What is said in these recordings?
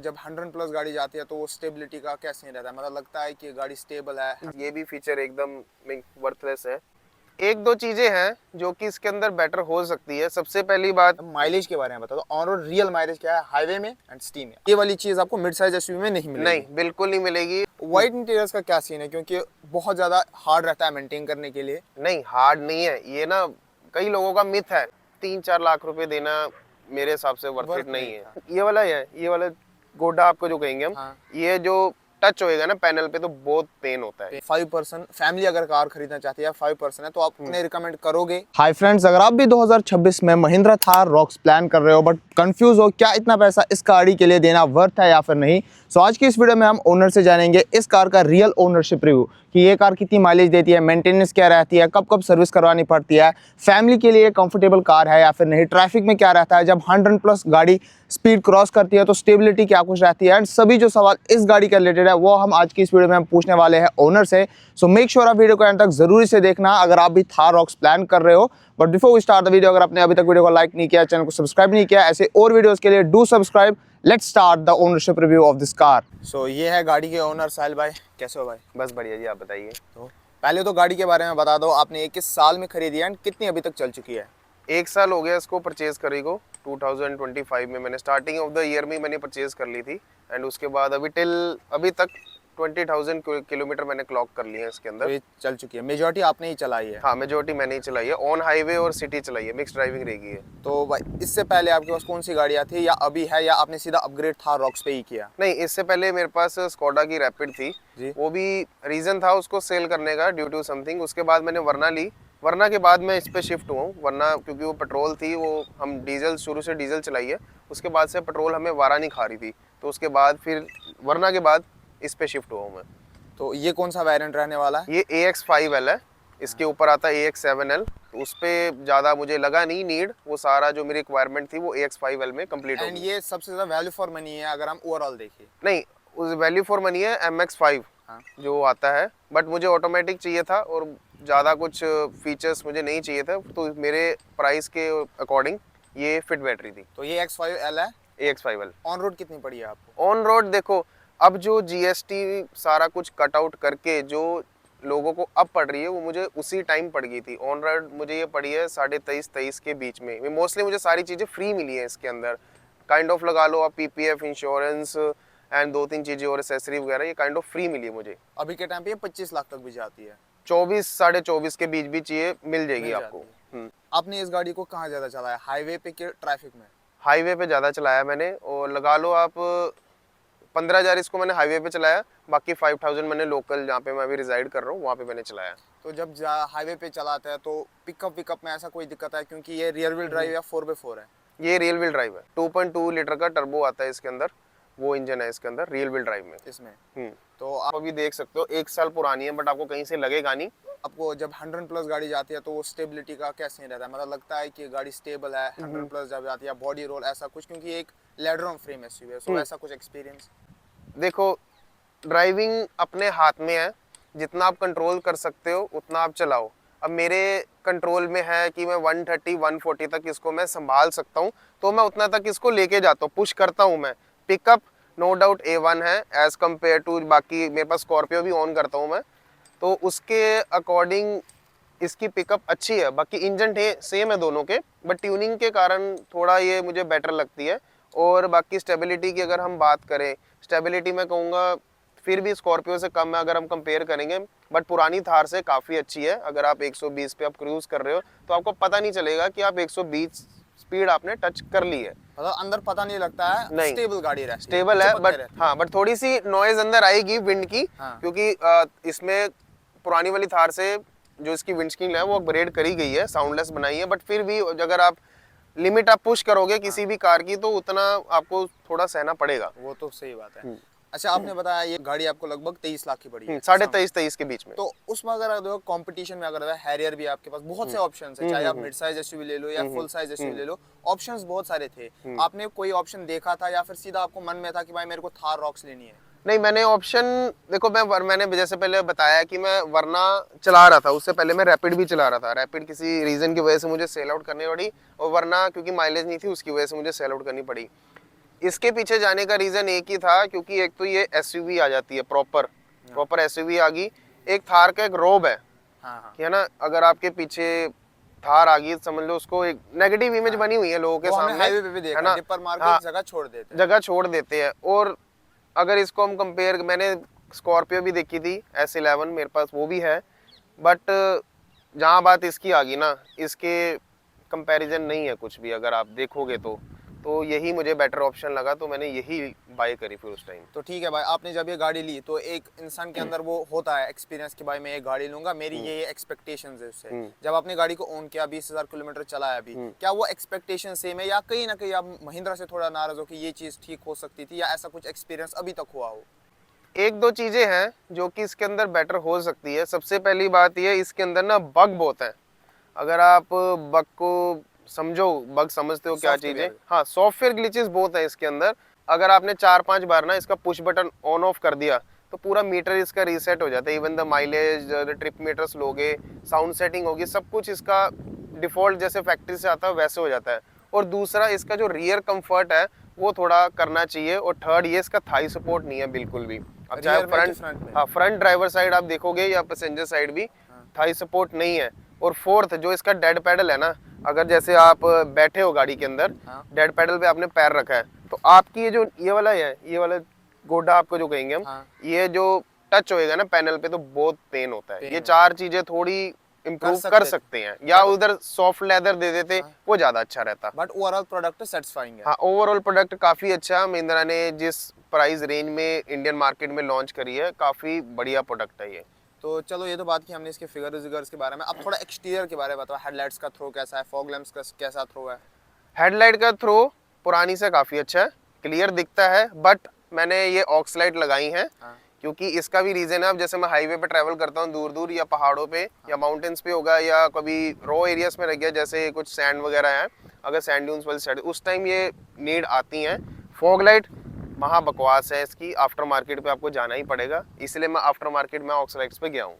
जब 100 प्लस गाड़ी जाती है तो वो स्टेबिलिटी का क्या सीन रहता है? मतलब लगता है कि गाड़ी स्टेबल है? ये भी फीचर एकदम वर्थलेस है। एक दो चीजें हैं जो कि इसके अंदर बेटर हो सकती है। सबसे पहली बात, माइलेज के बारे में बता दो, ऑन रोड रियल माइलेज क्या है हाईवे में एंड सिटी में? ये वाली चीज आपको मिड साइज एसयूवी में नहीं नहीं मिलेगी। बिल्कुल नहीं मिलेगी। व्हाइट इंटीरियर्स का क्या सीन है, क्योंकि बहुत ज्यादा हार्ड रहता है मेंटेन करने के लिए? नहीं, हार्ड नहीं है ये ना, कई लोगों का मिथ है। 3-4 लाख रुपए देना मेरे हिसाब से वर्थ इट वर्थ नहीं नहीं है। था। ये वाला है, ये वाला गोडा आपको जो कहेंगे हम, हाँ। ये जो टच होएगा ना पैनल पे तो बहुत पेन होता है। 5% फैमिली अगर कार खरीदना चाहती है, 5% है, तो आप उन्हें रिकमेंड करोगे? हाय फ्रेंड्स, अगर आप भी 2026 में महिंद्रा थार रॉक्स प्लान कर रहे हो बट कंफ्यूज हो क्या इतना पैसा इस गाड़ी के लिए देना वर्थ है या फिर नहीं, सो आज की इस वीडियो में हम ओनर से जानेंगे इस कार का रियल ओनरशिप रिव्यू कि ये कार कितनी माइलेज देती है, मेंटेनेंस क्या रहती है, कब कब सर्विस करवानी पड़ती है, फैमिली के लिए कंफर्टेबल कार है या फिर नहीं, ट्रैफिक में क्या रहता है, जब 100 प्लस गाड़ी स्पीड क्रॉस करती है तो स्टेबिलिटी क्या कुछ रहती है, एंड सभी जो सवाल इस गाड़ी के रिलेटेड है वो हम आज की इस वीडियो में हम पूछने वाले हैं ओनर से। सो मेक श्योर आप वीडियो को एंड तक जरूरी से देखना अगर आप भी थार रॉक्स प्लान कर रहे हो। But before we start the video, अगर आपने अभी तक वीडियो को लाइक नहीं किया, चैनल को सब्सक्राइब नहीं किया, ऐसे और वीडियोस के लिए do subscribe. Let's start the ownership review of this car. So ये है गाड़ी के ओनर साहिल भाई, कैसे हो भाई? बस बढ़िया जी, आप बताइए। तो पहले तो गाड़ी के बारे में बता दो, आपने ये किस साल में खरीदी है एंड कितनी अभी तक चल चुकी है? 1 साल हो गया इसको परचेज करी को। 2025 में मैंने स्टार्टिंग ऑफ द ईयर में मैंने परचेज कर ली थी एंड उसके बाद अभी तक 20,000 किलोमीटर मैंने क्लॉक कर लिए हैं इसके तो अंदर। ये चल चुकी है, मेजॉरिटी आपने ही चलाई है? हाँ, मेजोरिटी मैंने ही चलाई है, ऑन हाईवे और सिटी चलाई है, मिक्स ड्राइविंग रहेगी है। तो भाई इससे पहले आपके पास कौन सी गाड़ियाँ थी, या अभी है, या आपने सीधा अपग्रेड था रॉक्स पे ही किया? नहीं, इससे पहले मेरे पास स्कोडा की रैपिड थी जी। वो भी रीजन था उसको सेल करने का ड्यू टू समथिंग। उसके बाद मैंने वरना ली, वरना के बाद मैं इस पे शिफ्ट हुआ हूँ। वरना क्योंकि वो पेट्रोल थी, वो हम डीजल शुरू से डीजल चलाई है, उसके बाद से पेट्रोल हमें वारा नहीं खा रही थी, तो उसके बाद फिर वरना के बाद इस पे शिफ्ट हुआ हूँ मैं। तो ये कौन सा वेरिएंट रहने वाला है? ये AX5L है, इसके ऊपर आता है AX7L। तो उस पर ज़्यादा मुझे लगा नहीं नीड, वो सारा जो मेरी रिक्वायरमेंट थी वो AX5L में कंप्लीट हो एंड गई। ये सबसे ज़्यादा वैल्यू फॉर मनी है अगर हम ओवरऑल देखें? नहीं, उस वैल्यू फॉर मनी है MX5 हाँ। जो आता है, बट मुझे ऑटोमेटिक चाहिए था और ज़्यादा कुछ फीचर्स मुझे नहीं चाहिए था, तो मेरे प्राइस के अकॉर्डिंग ये फिट बैटरी थी। तो ये X5L है। AX5L ऑन रोड कितनी पड़ी है आपको? ऑन रोड देखो, अब जो GST सारा कुछ कट आउट करके जो लोगों को अब पड़ रही है वो मुझे उसी टाइम पड़ गई थी। ऑन रोड मुझे ये पड़ी है 23.5 के बीच में। मोस्टली मुझे सारी चीज़ें फ्री मिली है इसके अंदर, काइंड ऑफ लगा लो आप, PPF इंश्योरेंस एंड 2-3 चीज़ें और एसेसरी वगैरह, ये काइंड ऑफ फ्री मिली है मुझे। अभी के टाइम पे ये 25 लाख तक भी जाती है। 24-24.5 के बीच भी चाहिए मिल जाएगी मिल आपको। जाती है। आपने इस गाड़ी को कहाँ ज़्यादा चलाया, हाईवे पे कि ट्रैफिक में? हाईवे पे ज़्यादा चलाया मैंने, और लगा लो आप 15,000 इसको मैंने हाईवे पे चलाया, बाकी 5,000 मैंने लोकल जहाँ पे मैं अभी रिजाइड कर रहा हूँ वहाँ पे मैंने चलाया। तो जब हाईवे पे चलाते हैं तो पिकअप में ऐसा कोई दिक्कत है, क्योंकि ये रियर व्हील ड्राइव या 4x4 है? ये रियल व्हील ड्राइव है, 2.2 लीटर का टर्बो आता है इसके अंदर, वो इंजन है इसके अंदर रियल व्हील ड्राइव में इसमें तो आप अभी देख सकते हो 1 साल पुरानी है, बट आपको कहीं से लगेगा नहीं। आपको जब 100 प्लस गाड़ी जाती है तो वो स्टेबिलिटी का क्या सीन रहता है? मतलब लगता है कि गाड़ी स्टेबल है 100 प्लस जब जाती है, बॉडी रोल ऐसा कुछ, क्योंकि एक लेडरॉन फ्रेम एसयूवी है, सो ऐसा कुछ एक्सपीरियंस? देखो, ड्राइविंग अपने हाथ में है, जितना आप कंट्रोल कर सकते हो उतना आप चलाओ। अब मेरे कंट्रोल में है कि मैं 130-140 तक इसको मैं संभाल सकता हूँ, तो मैं उतना तक इसको लेके जाता हूँ, पुश करता हूँ मैं। पिकअप नो डाउट A1 है एज़ कम्पेयर टू बाकी, मेरे पास स्कॉर्पियो भी ऑन करता हूँ मैं, तो उसके अकॉर्डिंग इसकी पिकअप अच्छी है। बाकी इंजन सेम है दोनों के, बट ट्यूनिंग के कारण थोड़ा ये मुझे बेटर लगती है। और बाकी स्टेबिलिटी की अगर हम बात करें, स्टेबिलिटी मैं कहूँगा फिर भी स्कॉर्पियो से कम है अगर हम कंपेयर करेंगे, बट पुरानी थार से काफ़ी अच्छी है। अगर आप 120 पे आप क्रूज कर रहे हो तो आपको पता नहीं चलेगा कि आप 120 स्पीड आपने टच कर ली है, मतलब अंदर पता नहीं लगता है, नहीं स्टेबल गाड़ी रहती है, स्टेबल है। चिपकते बट रहती है। हाँ, बट थोड़ी सी नॉइज अंदर आएगी विंड की, हाँ। क्योंकि इसमें पुरानी वाली थार से जो इसकी विंडस्क्रीन है वो अपग्रेड करी गई है, साउंडलेस बनाई है, बट फिर भी अगर आप लिमिट आप पुश करोगे किसी भी कार की तो उतना आपको थोड़ा सहना पड़ेगा। वो तो सही बात है। अच्छा, आपने बताया ये गाड़ी आपको लगभग 23 लाख की पड़ी है? 23.5 के बीच में। तो उसमें अगर देखो कंपटीशन में अगर हैरियर भी आपके पास बहुत से ऑप्शंस है, चाहे आप मिड साइज एसयूवी ले लो या फुल साइज एसयूवी ले लो, ऑप्शंस बहुत सारे थे। आपने कोई ऑप्शन देखा था या फिर सीधा आपको मन में था कि भाई मेरे को थार रॉक्स लेनी है? नहीं, मैंने ऑप्शन देखो, मैंने जैसे पहले बताया कि मैं वरना चला रहा था, उससे पहले मैं रैपिड भी चला रहा था। रैपिड किसी रीजन की वजह से मुझे सेल आउट करनी पड़ी, और वरना क्योंकि माइलेज नहीं थी उसकी वजह से मुझे सेल आउट करनी पड़ी। इसके पीछे जाने का रीजन एक ही था, क्योंकि एक तो ये एसयूवी आ जाती है, प्रॉपर एसयूवी आ गई। एक थार का एक रोब है हाँ कि है ना, अगर आपके पीछे थार आ गई समझ लो उसको एक नेगेटिव इमेज बनी हुई है लोगों के वो हमने सामने, हाईवे पे भी है देखा, ना। डिपर मार के हाँ, एक जगह छोड़ देते हैं। जगह छोड़ देते हैं। और अगर इसको हम कंपेयर, मैंने स्कॉर्पियो भी देखी थी S11, मेरे पास वो भी है, बट जहाँ बात इसकी आ गई ना, इसके कंपैरिजन नहीं है कुछ भी अगर आप देखोगे तो यही मुझे बेटर ऑप्शन लगा, तो मैंने यही बाय करी फिर उस टाइम। तो ठीक है भाई, आपने जब ये गाड़ी ली तो एक इंसान के अंदर वो होता है एक्सपीरियंस कि भाई मैं ये गाड़ी लूंगा, मेरी ये एक्सपेक्टेशंस है उससे। जब आपने गाड़ी को ओन किया, 20,000 किलोमीटर चलाया अभी, क्या वो एक्सपेक्टेशन सेम है या कहीं ना कहीं आप महिंद्रा से थोड़ा नाराज हो कि ये चीज ठीक हो सकती थी, या ऐसा कुछ एक्सपीरियंस अभी तक हुआ हो? एक दो चीजें हैं जो कि इसके अंदर बेटर हो सकती है। सबसे पहली बात ये, इसके अंदर ना बग बहुत है। अगर आप बग को समझो, बग समझते हो क्या चीज है? हाँ, सॉफ्टवेयर ग्लिचेस बहुत है इसके अंदर। अगर आपने 4-5 बार ना इसका पुश बटन ऑन ऑफ कर दिया तो पूरा मीटर इसका रीसेट हो जाता है। Even the mileage, trip meters लोगे, साउंड सेटिंग होगी, सब कुछ इसका डिफॉल्ट जैसे फैक्ट्री से आता है वैसे हो जाता है। और दूसरा, इसका जो रियर कंफर्ट है वो थोड़ा करना चाहिए। और थर्ड, ये इसका थाई सपोर्ट नहीं है बिल्कुल भी। अब चाहे फ्रंट ड्राइवर साइड आप देखोगे या पैसेंजर साइड भी, थाई सपोर्ट नहीं है। और फोर्थ, जो इसका डेड पैडल है ना, अगर जैसे आप बैठे हो गाड़ी के अंदर, डेड पैडल पे आपने पैर रखा है, तो आपकी ये जो ये वाला गोडा आपको जो कहेंगे हम, ये जो टच होएगा ना पैनल पे, तो बहुत पेन होता है। ये चार चीजें थोड़ी इम्प्रूव कर सकते हैं, या उधर सॉफ्ट लेदर दे देते, वो ज्यादा अच्छा रहता। बट ओवरऑल प्रोडक्ट सेटिस्फाइंग है। हाँ, ओवरऑल प्रोडक्ट काफी अच्छा। महिंद्रा ने जिस प्राइस रेंज में इंडियन मार्केट में लॉन्च करी है, काफी बढ़िया प्रोडक्ट है ये। तो चलो, ये तो बात की हमने इसके फिगर्स के बारे में। अब थोड़ा एक्सटीरियर के बारे में बताओ। हेडलाइट्स का थ्रो कैसा है, फॉग लैंप्स का कैसा थ्रो है? हेडलाइट का थ्रो पुरानी से काफी अच्छा है, क्लियर दिखता है। बट मैंने ये ऑक्सलाइट लगाई है, क्योंकि इसका भी रीजन है। अब जैसे मैं हाईवे पे ट्रैवल करता हूँ दूर दूर, या पहाड़ों पे या माउंटेन्स पे होगा, या कभी रो एरियाज में रह गया, जैसे कुछ सैंड वगैरह है, अगर सैंड ड्यून्स वाली साइड, उस टाइम ये नीड आती हैं। फॉग लाइट महा बकवास है, इसकी आफ्टर मार्केट पे आपको जाना ही पड़ेगा, इसलिए मैं आफ्टर मार्केट में ऑक्सलाइट्स पे गया हूँ।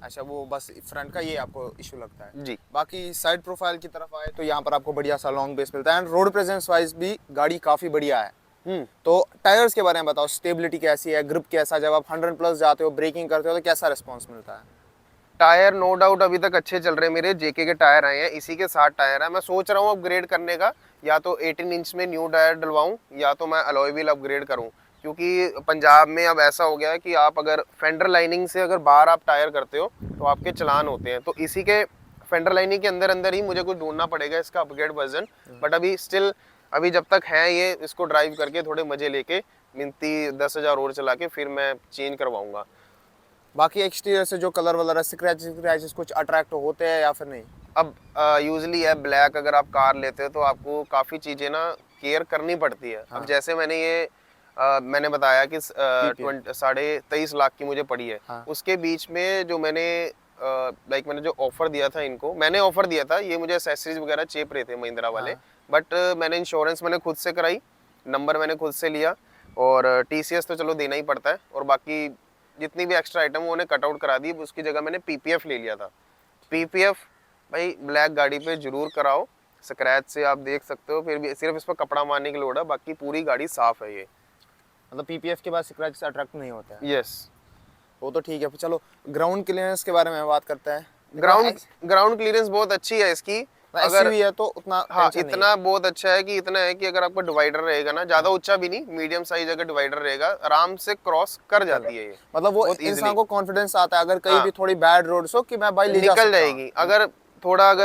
अच्छा, वो बस फ्रंट का ये आपको इशू लगता है जी। बाकी साइड प्रोफाइल की तरफ आए तो यहाँ पर आपको बढ़िया सा लॉन्ग बेस मिलता है, एंड रोड प्रेजेंस वाइज भी गाड़ी काफी बढ़िया है। तो टायर्स के बारे में बताओ, स्टेबिलिटी कैसी है, ग्रिप कैसा, जब आप 100+ जाते हो, ब्रेकिंग करते हो, तो कैसा रिस्पॉन्स मिलता है? टायर नो डाउट अभी तक अच्छे चल रहे हैं मेरे। जेके के टायर आए हैं, इसी के 60 टायर है। मैं सोच रहा हूँ अपग्रेड करने का, या तो 18 इंच में न्यू टायर डलवाऊं, या तो मैं अलॉय व्हील अपग्रेड करूं। क्योंकि पंजाब में अब ऐसा हो गया है कि आप अगर फेंडर लाइनिंग से अगर बाहर आप टायर करते हो तो आपके चलान होते हैं। तो इसी के फेंडर लाइनिंग के अंदर अंदर ही मुझे कुछ ढूंढना पड़ेगा इसका अपग्रेड वर्जन। बट अभी जब तक है ये, इसको ड्राइव करके थोड़े मजे लेके मिनती 10,000 और चला के फिर मैं चेंज करवाऊंगा। बाकी एक्सटीरियर से जो कलर वगैरह स्क्रैचेस कुछ अट्रैक्ट होते हैं या फिर नहीं? अब यूजली है ब्लैक, अगर आप कार लेते हो तो आपको काफ़ी चीज़ें ना केयर करनी पड़ती है। अब जैसे मैंने बताया कि 23.5 लाख की मुझे पड़ी है। उसके बीच में जो मैंने जो ऑफर दिया था इनको, मैंने ऑफर दिया था, ये मुझे एक्सेसरीज वगैरह चेप रहे थे महिंद्रा वाले। बट मैंने इंश्योरेंस मैंने खुद से कराई, नंबर मैंने खुद से लिया, और TCS तो चलो देना ही पड़ता है, और बाकी जितनी भी एक्स्ट्रा आइटम वो उन्हें कट आउट करा दी। उसकी जगह मैंने PPF ले लिया था। PPF भाई ब्लैक गाड़ी पे जरूर कराओ, स्क्रैच से आप देख सकते हो, फिर भी सिर्फ इस पर कपड़ा मारने की लोड है, बाकी पूरी गाड़ी साफ है ये। मतलब PPF के बाद स्क्रैच से अट्रैक्ट नहीं होता है? यस, वो तो ठीक है। चलो, ग्राउंड क्लियरेंस के बारे में बात करते हैं। ग्राउंड क्लियरेंस बहुत अच्छी है इसकी। अगर है तो उतना इतना बहुत अच्छा है कि इतना है कि अगर आपका डिवाइडर रहेगा ना, ज्यादा ऊंचा भी नहीं, मीडियम साइज अगर डिवाइडर रहेगा, आराम से क्रॉस कर जाती है ये। मतलब वो इंसान को कॉन्फिडेंस आता है अगर कहीं भी थोड़ी बैड रोड्स हो कि मैं भाई निकल जाएगी। अगर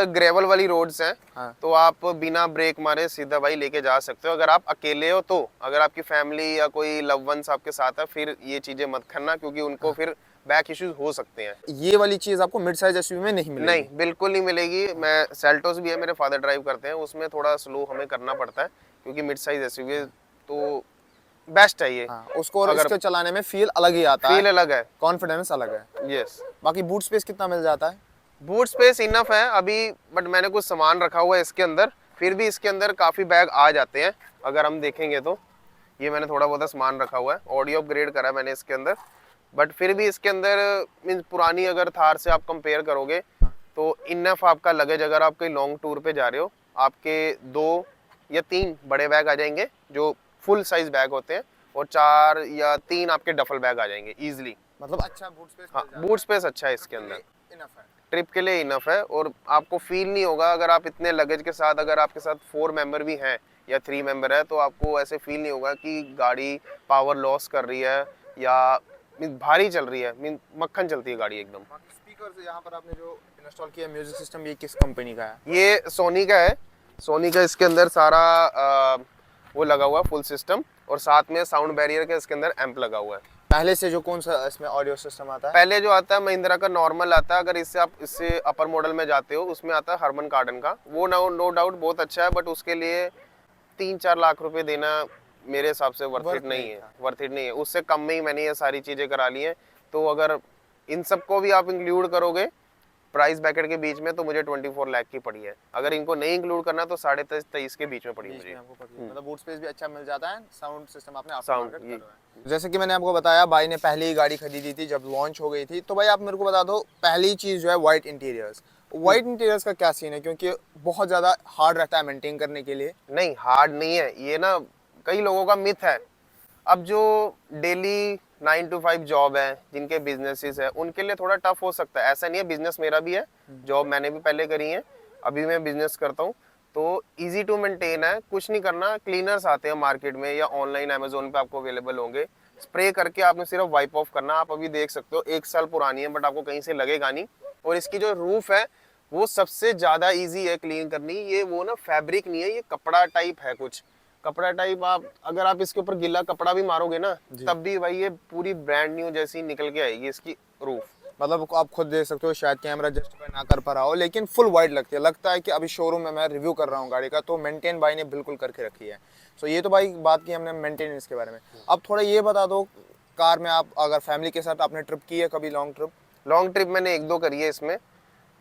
ग्रेवल वाली रोड्स हैं तो आप बिना ब्रेक मारे सीधा भाई लेके जा सकते हो। अगर आप अकेले हो तो, अगर आपकी फैमिली या कोई लव वंस आपके साथ है, फिर ये चीजें मत करना, क्योंकि उनको फिर बैक इश्यूज हो सकते हैं। ये वाली चीज आपको मिड साइज एसयूवी में नहीं मिलेगी? नहीं, बिल्कुल नहीं मिलेगी। मैं सेल्टोस भी है, मेरे फादर ड्राइव करते हैं, उसमें थोड़ा स्लो हमें करना पड़ता है, क्योंकि मिड साइज एसयूवी तो बेस्ट है ये। उसको और इसको चलाने में फील अलग ही आता है, फील अलग है, कॉन्फिडेंस अलग है। यस। बाकी बूट स्पेस कितना मिल जाता है? बूट स्पेस इनफ है अभी, बट मैंने कुछ सामान रखा हुआ है इसके अंदर, फिर भी इसके अंदर काफी बैग आ जाते हैं अगर हम देखेंगे तो। ये मैंने थोड़ा बहुत सामान रखा हुआ है, ऑडियो अपग्रेड करा है मैंने इसके अंदर, बट फिर भी इसके अंदर मींस पुरानी अगर थार से आप कंपेयर करोगे तो इनफ आपका लगेज। अगर आप कहीं लॉन्ग टूर पे जा रहे हो, आपके 2 या 3 बड़े बैग आ जाएंगे जो फुल साइज बैग होते हैं, और 4 या 3 आपके डफल बैग आ जाएंगे इजीली। मतलब अच्छा बूट स्पेस हाँ, बूट स्पेस अच्छा है इसके अंदर, इनफ है। ट्रिप के लिए इनफ है। और आपको फील नहीं होगा अगर आप इतने लगेज के साथ, अगर आपके साथ 4 मेंबर भी हैं या 3 मेंबर है, तो आपको ऐसे फील नहीं होगा कि गाड़ी पावर लॉस कर रही है या भारी चल रही है। मक्खन चलती है गाड़ी एकदम। बाकी स्पीकर यहाँ पर आपने जो इंस्टॉल किया म्यूजिक सिस्टम, ये किस कंपनी का है? ये सोनी का है, सोनी का इसके अंदर सारा वो लगा हुआ है फुल सिस्टम, और साथ में साउंड बैरियर का इसके अंदर एम्प लगा हुआ है। पहले से जो कौन सा इसमें ऑडियो सिस्टम आता है? पहले जो आता है महिंद्रा का नॉर्मल आता है, अगर इससे आप इससे अपर मॉडल में जाते हो उसमें आता है हरमन कार्डन का, वो नो डाउट बहुत अच्छा है, बट उसके लिए 3-4 लाख रुपए देना मेरे हिसाब से वर्थ इट नहीं है। उससे कम में ही मैंने ये सारी चीजें करा ली हैं। तो अगर इन सबको भी आप इंक्लूड करोगे प्राइस ब्रैकेट के बीच में, तो मुझे 24 लाख की पड़ी है। अगर इनको नहीं इंक्लूड करना तो 23.5 के बीच में पड़ी मुझे। मतलब बूट स्पेस भी अच्छा मिल जाता है, साउंड सिस्टम आपने साउंड आफ्टरमार्केट करवाया है। जैसे कि मैंने आपको बताया, भाई ने पहली ही गाड़ी खरीदी थी जब लॉन्च हो गई थी, तो भाई आप मेरे को बता दो, पहली चीज जो है वाइट इंटीरियर्स, वाइट इंटीरियर्स का क्या सीन है? क्योंकि बहुत ज्यादा हार्ड रहता है मेंटेन करने के लिए। नहीं, हार्ड नहीं है ये ना, कई लोगों का मिथ है। अब जो डेली 9 to 5 जॉब है, जिनके बिजनेसेस है, उनके लिए थोड़ा टफ हो सकता है। ऐसा नहीं है, बिजनेस मेरा भी है, जॉब मैंने भी पहले करी है, अभी मैं बिजनेस करता हूँ, तो इजी टू मेंटेन है। कुछ नहीं करना, क्लीनर्स आते हैं मार्केट में या ऑनलाइन अमेजोन पे आपको अवेलेबल होंगे, स्प्रे करके आपने सिर्फ वाइप ऑफ करना। आप अभी देख सकते हो 1 साल पुरानी है, बट आपको कहीं से लगेगा नहीं। और इसकी जो रूफ है वो सबसे ज्यादा इजी है क्लीन करनी। ये वो ना फैब्रिक नहीं है, ये कपड़ा टाइप है, कुछ कपड़ा टाइप। आप अगर आप इसके ऊपर गिला कपड़ा भी मारोगे ना, तब भी भाई ये पूरी ब्रांड न्यू जैसी निकल के आएगी इसकी रूफ। मतलब आप खुद देख सकते हो, शायद कैमरा जस्टिफाई ना कर पा रहा हो, लेकिन फुल वाइट लगती है। लगता है कि अभी शोरूम में मैं रिव्यू कर रहा हूँ गाड़ी का, तो मेंटेन भाई ने बिल्कुल करके रखी है। सो ये तो भाई बात की हमने मेंटेनेंस के बारे में। अब थोड़ा ये बता दो, कार में आप अगर फैमिली के साथ आपने ट्रिप की है कभी, लॉन्ग ट्रिप मैंने 1-2 करी है इसमें।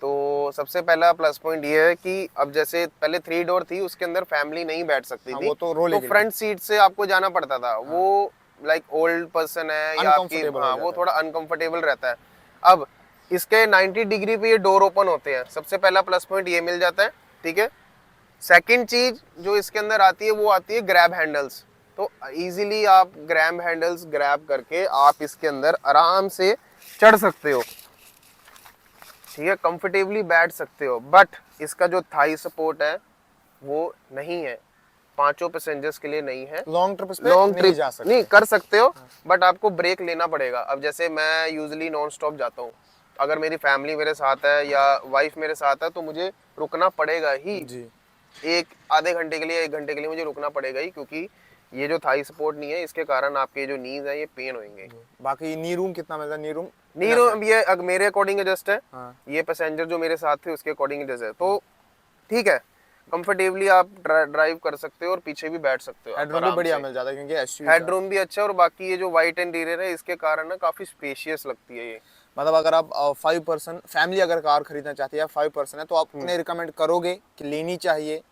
तो सबसे पहला प्लस पॉइंट ये है कि अब जैसे पहले 3 डोर थी, उसके अंदर फैमिली नहीं बैठ सकती थी, वो तो फ्रंट सीट से आपको जाना पड़ता था। वो लाइक ओल्ड पर्सन है या आपकी, वो थोड़ा अनकंफर्टेबल रहता है। अब इसके 90 डिग्री पे ये डोर ओपन होते हैं, सबसे पहला प्लस पॉइंट ये मिल जाता है, ठीक है। सेकंड चीज जो इसके अंदर आती है वो आती है ग्रैब हैंडल्स। तो इजीली आप ग्रैब हैंडल्स ग्रैब करके आप इसके अंदर आराम से चढ़ सकते हो, ठीक है, कंफर्टेबली बैठ सकते हो। बट इसका जो थाई सपोर्ट है वो नहीं है, 5 पैसेंजर्स के लिए नहीं है। लॉन्ग ट्रिप नहीं कर सकते हो, बट आपको ब्रेक लेना पड़ेगा। अब जैसे मैं यूजुअली नॉन स्टॉप जाता हूँ, अगर मेरी फैमिली मेरे साथ है या वाइफ मेरे साथ है, तो मुझे रुकना पड़ेगा ही जी। आधे घंटे के लिए, 1 घंटे के लिए मुझे रुकना पड़ेगा ही, क्योंकि ये जो थाई सपोर्ट नहीं है, इसके कारण आपके जो नीज है ये पेन होंगे। बाकी नी रूम कितना मिलता है? नी रूम ये मेरे अकॉर्डिंग एडजस्ट है। हाँ। ये पैसेंजर जो मेरे साथ थे उसके अकॉर्डिंग एडजस्ट है, तो ठीक है, कंफर्टेबली आप ड्राइव कर सकते हो और पीछे भी बैठ सकते हो। हेडरूम भी बढ़िया मिल जाता है, क्योंकि हेडरूम भी अच्छा है। और बाकी ये जो व्हाइट इंटीरियर है, इसके कारण ना काफी स्पेशियस लगती है ये। मतलब अगर आप 5 पर्सन फैमिली अगर कार खरीदना चाहती है, 5 पर्सन है, तो आप उन्हें रिकमेंड करोगे कि लेनी चाहिए?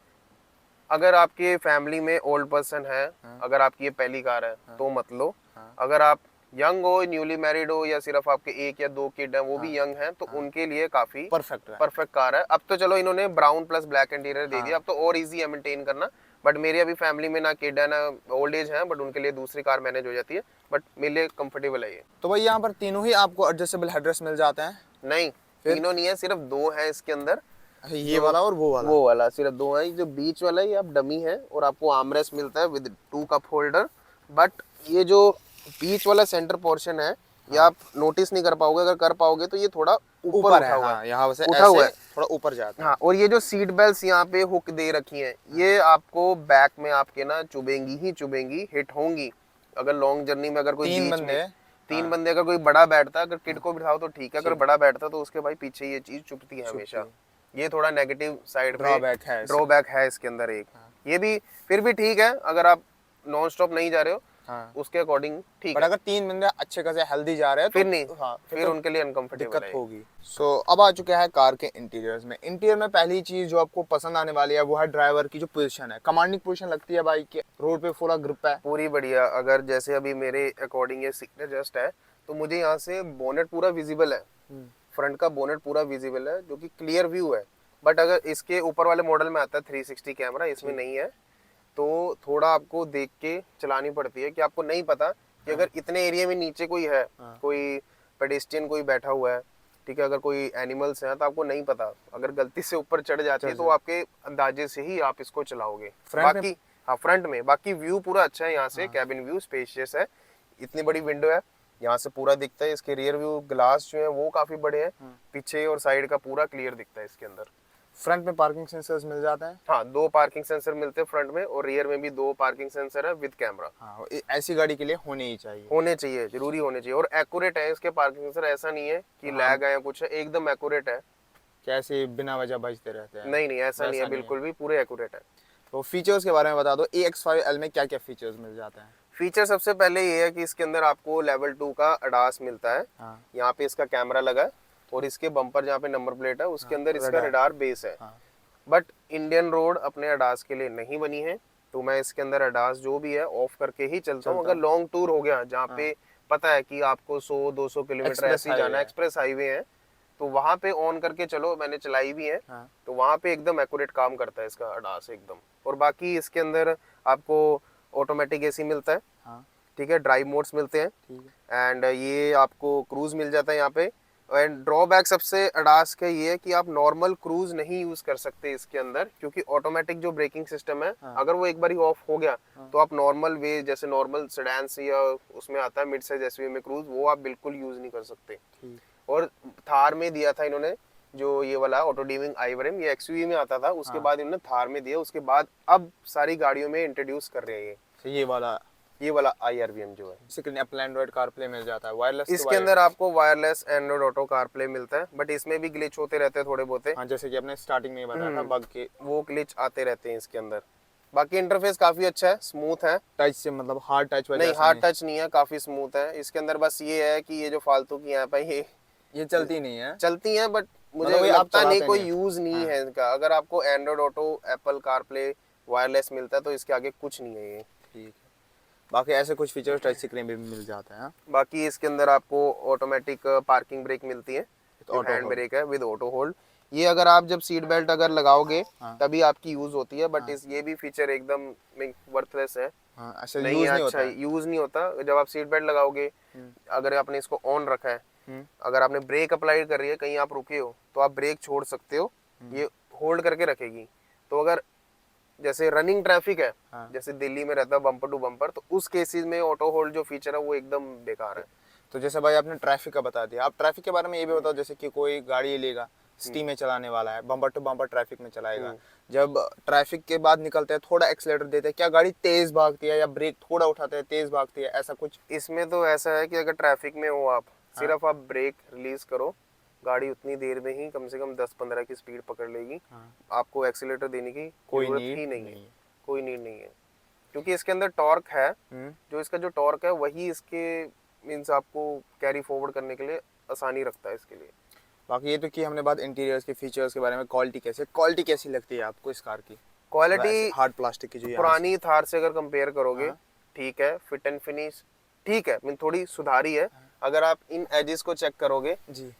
अगर आपके फैमिली में ओल्ड पर्सन है, अगर आपकी ये पहली कार है, तो मत लो। अगर आप यंग हो, न्यूली मैरिड हो, या सिर्फ आपके 1 या 2 किड हैं, वो भी यंग हैं, तो उनके लिए काफी परफेक्ट कार है। अब तो चलो इन्होंने ब्राउन प्लस ब्लैक इंटीरियर दे दिया, अब तो और इजी है मेंटेन करना। बट मेरी अभी फैमिली में ना किड है ना ओल्ड एज है, बट उनके लिए दूसरी कार मैनेज हो जाती है, बट मेरे लिए कंफर्टेबल है ये। तो भाई यहाँ पर तीनों ही आपको एडजस्टेबल हेडरेस्ट मिल जाते हैं? नहीं, तीनों नहीं है, सिर्फ 2 है इसके अंदर। ये वाला और वो वाला सिर्फ 2 है। जो बीच वाला है ये आप डमी है, और आपको आर्मरेस्ट मिलता है विद 2 कप होल्डर। बट ये जो बीच वाला सेंटर पोर्शन है, ये आप नोटिस नहीं कर पाओगे। अगर कर पाओगे तो ये थोड़ा ऊपर उठा हुआ है, यहाँ से उठा हुआ है, थोड़ा ऊपर जाता है। हाँ, और ये जो सीट बेल्ट यहाँ पे हुक दे रखी हैं, ये आपको बैक में आपके ना चुभेंगी, हिट होंगी। अगर लॉन्ग जर्नी में अगर कोई 3 बंदे अगर कोई बड़ा बैठता है, अगर किड को बिठाओ तो ठीक है, अगर बड़ा बैठता तो उसके भाई पीछे ये चीज चुभती है हमेशा। ये थोड़ा नेगेटिव साइड ड्रॉबैक है इसके अंदर एक। ये भी फिर भी ठीक है, अगर आप नॉन स्टॉप नहीं जा रहे हो उसके अकॉर्डिंग ठीक है। अगर 3 बंदे अच्छे खासे हेल्दी जा रहे हैं, फिर नहीं, फिर उनके लिए अनकंफर्टेबल दिक्कत होगी। सो अब आ चुके हैं कार के इंटीरियर्स में। इंटीरियर में पहली चीज जो आपको पसंद आने वाली है वो है ड्राइवर की जो पोजीशन है। कमांडिंग पोजीशन लगती है बाइक के, रोड पे पूरा ग्रिप है पूरी बढ़िया। अगर जैसे अभी मेरे अकॉर्डिंग ये सिग्नल जस्ट है, तो मुझे यहाँ से बोनेट पूरा विजिबल है, फ्रंट का बोनेट पूरा विजिबल है, जो कि क्लियर व्यू है। बट अगर इसके ऊपर वाले मॉडल में आता है 360 कैमरा, इसमें नहीं है। तो थोड़ा आपको देख के चलानी पड़ती है कि आपको नहीं पता कि अगर इतने एरिया में नीचे कोई है, कोई पेडेस्ट्रियन कोई बैठा हुआ है, ठीक है, अगर कोई एनिमल्स हैं तो आपको नहीं पता, अगर गलती से ऊपर चढ़ जाती है तो आपके अंदाजे से ही आप इसको चलाओगे। बाकी हाँ फ्रंट में बाकी व्यू पूरा अच्छा है, यहाँ से कैबिन व्यू स्पेशियस है, इतनी बड़ी विंडो है, यहाँ से पूरा दिखता है। इसके रियर व्यू ग्लास जो है वो काफी बड़े हैं, पीछे और साइड का पूरा क्लियर दिखता है इसके अंदर। फ्रंट में पार्किंग सेंसर्स मिल जाते हैं। हाँ 2 पार्किंग सेंसर मिलते हैं फ्रंट में, और रियर में भी 2 पार्किंग सेंसर है विद कैमरा। हाँ, ऐसी गाड़ी के लिए होने ही चाहिए, होने चाहिए, जरूरी होने चाहिए, और एक्यूरेट है इसके पार्किंग सेंसर, ऐसा नहीं है कि लैग है या कुछ है, एकदम एक्यूरेट है। कैसे बिना वजह बजते रहते हैं? नहीं ऐसा नहीं है, बिल्कुल भी पूरे एक्यूरेट है। तो फीचर्स के बारे में बता दो, AX5L में क्या क्या फीचर्स मिल जाते हैं? फीचर सबसे पहले ये है कि इसके अंदर आपको लेवल 2 का अडास मिलता है। यहाँ पे इसका कैमरा लगा है, और इसके बम्पर जहाँ पे नंबर प्लेट है उसके अंदर इसका रडार बेस है। बट इंडियन रोड अपने अडास के लिए नहीं बनी है, तो मैं इसके अंदर अडास जो भी है ऑफ करके ही चलता हूँ। अगर लॉन्ग टूर हो गया जहाँ पे पता है कि आपको 100-200 किलोमीटर ऐसे ही जाना है, एक्सप्रेस हाईवे है, तो वहां पे ऑन करके चलो, मैंने चलाई भी है। तो वहां पे एकदम एक्यूरेट काम करता है इसका अडास एकदम। और बाकी इसके अंदर आपको ऑटोमेटिक एसी मिलता है, ठीक है, ड्राइव मोड्स मिलते हैं, एंड ये आपको क्रूज मिल जाता है यहाँ पे। एंड ड्रॉबैक सबसे अडास का ये है कि आप नॉर्मल क्रूज नहीं यूज कर सकते इसके अंदर, क्योंकि ऑटोमेटिक जो ब्रेकिंग सिस्टम है अगर वो एक बार ही ऑफ हो गया तो आप नॉर्मल वे जैसे नॉर्मल सेडान्स या उसमें आता है मिड साइज एसयूवी में क्रूज, वो आप बिल्कुल यूज नहीं कर सकते। और थार में दिया था इन्होंने जो ये वाला ऑटो डीमिंग आईवरम, ये एक्सयूवी में आता था, उसके बाद इन्होंने थार में दिया, उसके बाद अब सारी गाड़ियों में इंट्रोड्यूस कर रहे हैं ये वाला IRVM जो है। एप्पल एंड्रॉइड कारप्ले मिल जाता है, वायरलेस इसके अंदर आपको वायरलेस एंड्रॉइड ऑटो कारप्ले मिलता है, बट इसमें भी ग्लिच होते रहते हैं थोड़े बहुत। हाँ, जैसे कि आपने स्टार्टिंग में बताया था बग के, वो ग्लिच आते रहते हैं इसके अंदर। बाकी इंटरफेस काफी अच्छा है, स्मूथ है, टच से मतलब हार्ड टच नहीं हार्ड टच नहीं है, काफी स्मूथ है। इसके अंदर बस ये है कि ये जो फालतू की ऐप है ये चलती नहीं है, चलती है, बट मुझे मतलब लगता नहीं कोई यूज नहीं है इनका। अगर आपको Android auto Apple CarPlay wireless मिलता है तो इसके आगे कुछ नहीं है ये। ठीक है, बाकी ऐसे कुछ फीचर्स टच स्क्रीन पे भी मिल जाते हैं। बाकी इसके अंदर आपको ऑटोमेटिक पार्किंग ब्रेक मिलती है, हैंड ब्रेक है विद ऑटो होल्ड। ये अगर आप जब सीट बेल्ट अगर लगाओगे तभी आपकी यूज होती है, बट ये भी फीचर एकदम वर्थलेस है। नहीं है, अच्छा यूज नहीं होता। जब आप सीट बेल्ट लगाओगे, अगर आपने इसको ऑन रखा है, अगर आपने ब्रेक अप्लाई कर रही है, कहीं आप रुके हो तो आप ब्रेक छोड़ सकते हो, ये होल्ड करके रखेगी। तो अगर जैसे रनिंग ट्रैफिक है, जैसे दिल्ली में रहता है बम्पर टू बम्पर, तो उस केसेस में ऑटो होल्ड जो फीचर है वो एकदम बेकार है। तो जैसे भाई आपने ट्रैफिक का बता दिया, आप ट्रैफिक के बारे में ये भी बताओ, जैसे कि कोई गाड़ी लेगा सिटी में चलाने वाला है, बम्पर टू बम्पर ट्रैफिक में चलाएगा, जब ट्रैफिक के बाद निकलते हैं थोड़ा एक्सीलरेटर देते हैं, क्या गाड़ी तेज भागती है या ब्रेक थोड़ा उठाते हैं तेज भागती है, ऐसा कुछ? इसमें तो ऐसा है कि अगर ट्रैफिक में हो आप, सिर्फ आप ब्रेक रिलीज करो, गाड़ी उतनी देर में ही कम से कम 10-15 की स्पीड पकड़ लेगी। आपको एक्सीलरेटर देने की कोई नीड ही नहीं है, कोई नीड नहीं है, क्योंकि इसके अंदर टॉर्क है। जो इसका जो टॉर्क है वही इसके मींस आपको कैरी फॉरवर्ड करने के लिए आसानी रखता है इसके लिए। बाकी ये तो कि हमने बात इंटीरियर्स के फीचर्स के बारे में, क्वालिटी कैसी लगती है आपको इस कार की? क्वालिटी हार्ड प्लास्टिक की जो पुरानी थार से अगर कंपेयर करोगे, ठीक है, फिट एंड फिनिश ठीक है, मीन थोड़ी सुधारी है। अगर आप इन एजेस को चेक करोगे,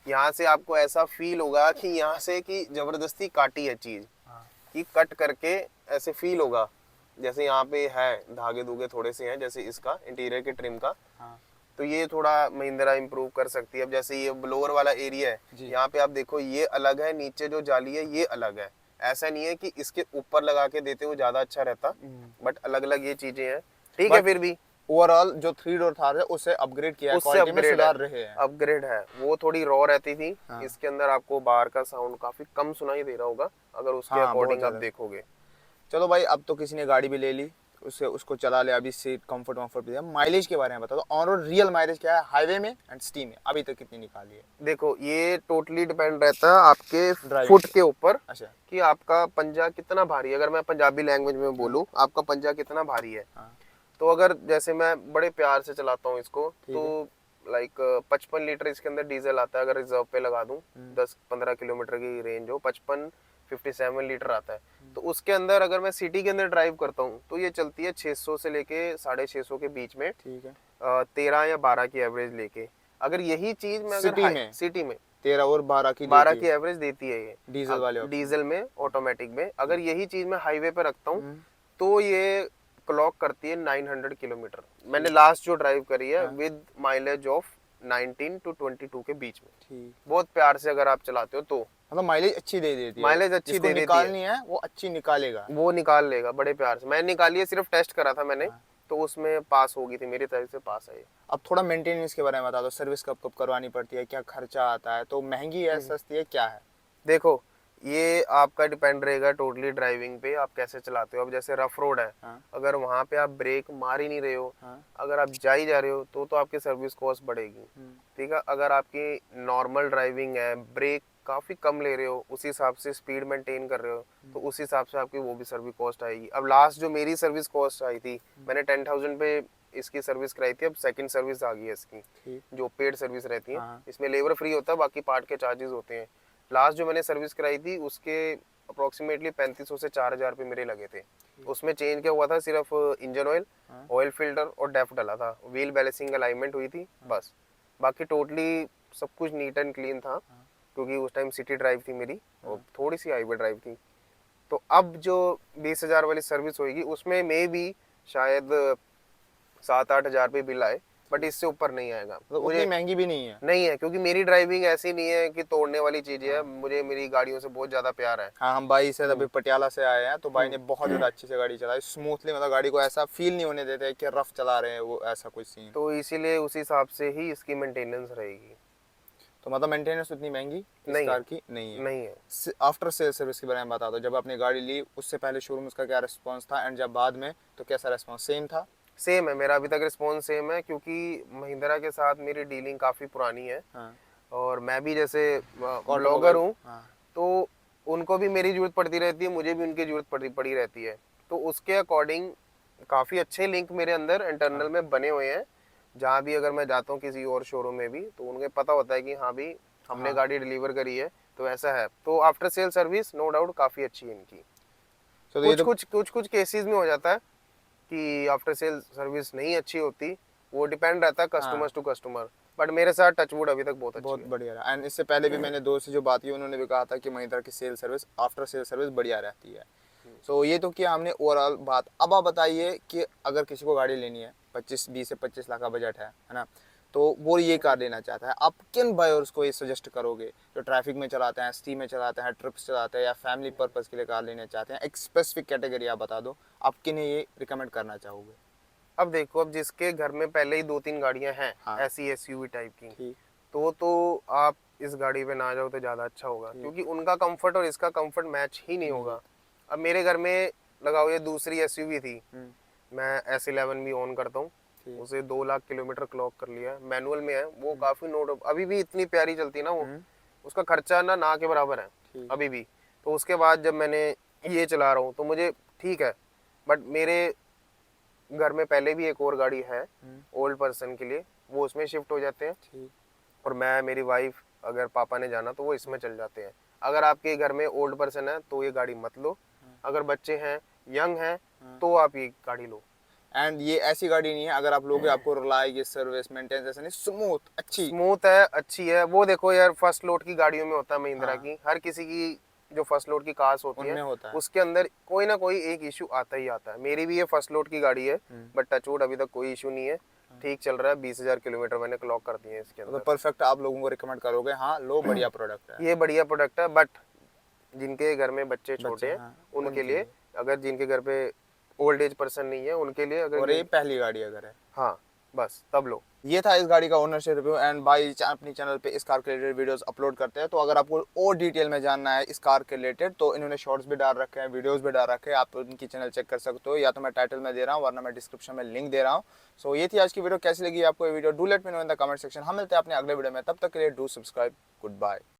यहाँ से आपको ऐसा फील होगा कि यहाँ से कि जबरदस्ती काटी है चीज, कि कट करके ऐसे फील होगा जैसे यहाँ पे है धागे धुगे थोड़े से हैं, जैसे इसका इंटीरियर के ट्रिम का। तो ये थोड़ा महिंद्रा इम्प्रूव कर सकती है। अब जैसे ये ब्लोअर वाला एरिया है, यहाँ पे आप देखो ये अलग है, नीचे जो जाली है ये अलग है। ऐसा नहीं है कि इसके ऊपर लगा के देते हुए ज्यादा अच्छा रहता, बट अलग अलग ये चीजें हैं, ठीक है। फिर भी ओवरऑल जो 3 डोर थार है उससे अपग्रेड किया है, क्वालिटी में सुधार रहे हैं, अपग्रेड है। वो थोड़ी रॉ रहती थी, इसके अंदर आपको बाहर का साउंड काफी कम सुनाई दे रहा होगा अगर उसके अकॉर्डिंग आप देखोगे। चलो भाई, अब तो किसी ने गाड़ी भी ले ली, उसको चला ले, अभी सीट कंफर्ट वंफर्ट भी है। माइलेज के बारे में बता दो, ऑन रोड रियल माइलेज क्या है हाईवे में एंड सिटी में, अभी तक कितनी निकाली है? देखो ये टोटली डिपेंड रहता है आपके फुट के ऊपर। अच्छा, कि आपका पंजा कितना भारी है। अगर मैं पंजाबी लैंग्वेज में बोलूं, आपका पंजा कितना भारी है। तो अगर जैसे मैं बड़े प्यार से चलाता हूँ इसको, तो लाइक 55 लीटर इसके अंदर डीजल आता है। अगर रिजर्व पे लगा दूं 10-15 किलोमीटर की रेंज हो, 57 लीटर आता है। तो उसके अंदर अगर मैं सिटी के अंदर ड्राइव करता हूँ तो ये चलती है 600 से लेके 650 के बीच में, ठीक है, 13 या 12 की एवरेज लेके। अगर यही चीज मैं सिटी में 13 और 12 की एवरेज देती है ये डीजल वाले, डीजल में ऑटोमेटिक में। अगर यही चीज मैं हाईवे पे रखता हूँ तो ये क्लॉक करती है 900 किलोमीटर। मैंने लास्ट जो ड्राइव करी है विद माइलेज ऑफ 19 to 22 के बीच में। ठीक, बहुत प्यार से अगर आप चलाते हो तो मतलब माइलेज अच्छी दे देती है। माइलेज अच्छी जिसको दे देती है। निकालनी है वो अच्छी निकालेगा। वो निकाल लेगा बड़े प्यार से। मैंने निकाली है, सिर्फ टेस्ट करा था मैंने, हाँ। तो उसमें पास हो गई थी, मेरी तरफ से पास आई। अब थोड़ा मेंटेनेंस के बारे में बता दो, सर्विस कब कब करवानी पड़ती है, क्या खर्चा आता है, तो महंगी है सस्ती है, क्या है? देखो ये आपका डिपेंड रहेगा टोटली ड्राइविंग पे, आप कैसे चलाते हो। अब जैसे रफ रोड है, हाँ। अगर वहां पे आप ब्रेक मार ही नहीं रहे हो, हाँ। अगर आप जा ही जा रहे हो तो आपकी सर्विस कॉस्ट बढ़ेगी। ठीक है, अगर आपकी नॉर्मल ड्राइविंग है, ब्रेक काफी कम ले रहे हो, उसी हिसाब से स्पीड मेंटेन कर रहे हो, तो उस हिसाब से आपकी वो भी सर्विस कॉस्ट आएगी। अब लास्ट जो मेरी सर्विस कॉस्ट आई थी, मैंने 10,000 पे इसकी सर्विस कराई थी। अब सेकंड सर्विस आ गई है इसकी, ठीक। जो पेड सर्विस रहती है। हाँ। इसमें लेबर फ्री होता है, बाकी पार्ट के चार्जेस होते हैं। लास्ट जो मैंने सर्विस कराई थी उसके अप्रोक्सीमेटली 3500 से 4000 रुपये मेरे लगे थे। उसमें चेंज क्या हुआ था, सिर्फ इंजन ऑयल, ऑयल फिल्टर और डेफ डला था, व्हील बैलेंसिंग अलाइनमेंट हुई थी बस। बाकी टोटली सब कुछ नीट एंड क्लीन था, क्योंकि उस टाइम सिटी ड्राइव थी मेरी और थोड़ी सी हाईवे ड्राइव थी। तो अब जो 20,000 वाली सर्विस होगी उसमें मे भी शायद 7-8 हजार रुपये बिल आए, बट इससे ऊपर नहीं आएगा। तो उतनी महंगी भी नहीं है। नहीं है, क्योंकि मेरी ड्राइविंग ऐसी नहीं है कि तोड़ने वाली चीज है। मुझे मेरी गाड़ियों से बहुत ज्यादा प्यार है। हाँ, हम भाई से अभी पटियाला से आए हैं, तो भाई ने बहुत ज्यादा अच्छी से गाड़ी चलाई, स्मूथली, मतलब गाड़ी को ऐसा फील नहीं होने देते कि रफ चला रहे हैं, वो ऐसा कोई सीन। तो इसीलिए उस हिसाब से ही इसकी मेंटेनेंस रहेगी। तो मतलब मेंटेनेंस उतनी महंगी इस नहीं कार है। की नहीं है। नहीं है। आफ्टर सेल सर्विस के बारे में बता दो, जब आपने गाड़ी ली उससे पहले शोरूम उसका क्या रिस्पांस था, एंड जब बाद में तो कैसा रिस्पांस? सेम था? सेम है, मेरा अभी तक रिस्पॉन्स सेम है, क्योंकि महिंद्रा के साथ मेरी डीलिंग काफ़ी पुरानी है। हाँ। और मैं भी जैसे ब्लॉगर हूँ, हाँ। तो उनको भी मेरी ज़रूरत पड़ती रहती है, मुझे भी उनकी ज़रूरत पड़ी रहती है। तो उसके अकॉर्डिंग काफ़ी अच्छे लिंक मेरे अंदर इंटरनल में बने हुए हैं। जहाँ भी अगर मैं जाता हूँ किसी और शोरूम में भी, तो उन्हें पता होता है कि हाँ भी हमने गाड़ी डिलीवर करी है, तो ऐसा है। तो after sale service no doubt काफ़ी अच्छी है इनकी। तो ये कुछ केसेस में हो जाता है कि आफ्टर सेल सर्विस नहीं अच्छी होती, वो डिपेंड रहता है कस्टमर टू कस्टमर। बट मेरे साथ टचवुड अभी तक बहुत अच्छी बहुत है। बढ़िया रहा। एंड इससे पहले भी मैंने दोस्त से जो बात की उन्होंने भी कहा था कि महिंद्रा की sale service, after sale service बढ़िया रहती है। सो ये तो किया हमने ओवरऑल बात। अब आप बताइए कि अगर किसी को गाड़ी लेनी है, 20 से 25 लाख का बजट है ना, तो वो ये कार लेना चाहता है, आप किन बायर्स को ये सजेस्ट करोगे जो ट्रैफिक में चलाते हैं, सिटी में चलाते हैं, ट्रिप्स चलाते हैं, या फैमिली पर्पस के लिए कार लेना चाहते हैं? एक स्पेसिफिक कैटेगरी आप बता दो, आप किन्हें ये रिकमेंड करना चाहोगे? अब देखो, अब जिसके घर में पहले ही 2-3 गाड़ियां हैं, हाँ। ऐसी एसयूवी टाइप की, ठीक। तो आप इस गाड़ी पे ना जाओ तो ज़्यादा अच्छा होगा, क्योंकि उनका कंफर्ट और इसका कंफर्ट मैच ही नहीं होगा। अब मेरे घर में लगाओ ये दूसरी एसयूवी थी, मैं S11 भी ऑन करता हूँ, उसे 2 लाख किलोमीटर क्लॉक कर लिया, मैनुअल में है वो, काफ़ी नोट अभी भी इतनी प्यारी चलती है ना वो, उसका खर्चा ना के बराबर है अभी भी। तो उसके बाद जब मैंने ये चला रहा हूँ तो मुझे ठीक है, बट मेरे घर में पहले भी एक और गाड़ी है ओल्ड पर्सन के लिए, वो उसमें शिफ्ट हो जाते हैं। और मैं, मेरी वाइफ, अगर पापा ने जाना तो वो इसमें चल जाते हैं। अगर आपके घर में ओल्ड पर्सन है तो ये गाड़ी मत लो, अगर बच्चे हैं, यंग हैं, तो आप ये गाड़ी लो। एंड ये ऐसी गाड़ी नहीं है अगर आप लोगे आपको रुलाएगी, सर्विस मेंटेनेंस ऐसा नहीं, स्मूथ अच्छी। स्मूथ है, अच्छी है। वो देखो यार, फर्स्ट लोड की गाड़ियों में होता है महिंद्रा की, हर किसी की जो फर्स्ट लोड की कार्स होती उनमें होता है, है। उसके अंदर कोई ना कोई एक इशू आता ही आता है। मेरी भी ये फर्स्ट लोड की गाड़ी है, बट टचवुड अभी तक कोई इशू नहीं है, ठीक चल रहा है। 20,000 किलोमीटर मैंने क्लॉक कर दिए इसके तो अंदर। परफेक्ट आप लोगों को रिकमेंड करोगे? हाँ, लो, बढ़िया प्रोडक्ट है। ये बढ़िया प्रोडक्ट है, बट जिनके घर में बच्चे छोटे हैं, हाँ, उनके लिए, अगर जिनके घर पे ओल्ड एज पर्सन नहीं है, उनके लिए अगर और ये पहली गाड़ी अगर है, हाँ, बस तब लो। ये था इस गाड़ी का ओनरशिप रिव्यू। एंड भाई अपनी चैनल पे इस कार के रिलेटेड वीडियोस अपलोड करते हैं, तो अगर आपको और डिटेल में जानना है इस कार के रिलेटेड, तो इन्होंने शॉर्ट्स भी डाल रखे हैं, वीडियोस भी डाल रखे हैं, आप उनकी चैनल चेक कर सकते हो, या तो मैं टाइटल में दे रहा हूँ, वरना मैं डिस्क्रिप्शन में लिंक दे रहा हूँ। सो ये थी आज की वीडियो। कैसी लगी आपको ये video? Do let me know in the comment section. हम मिलते हैं अपने अगले वीडियो में, तब तक के लिए डू सब्सक्राइब। Good bye.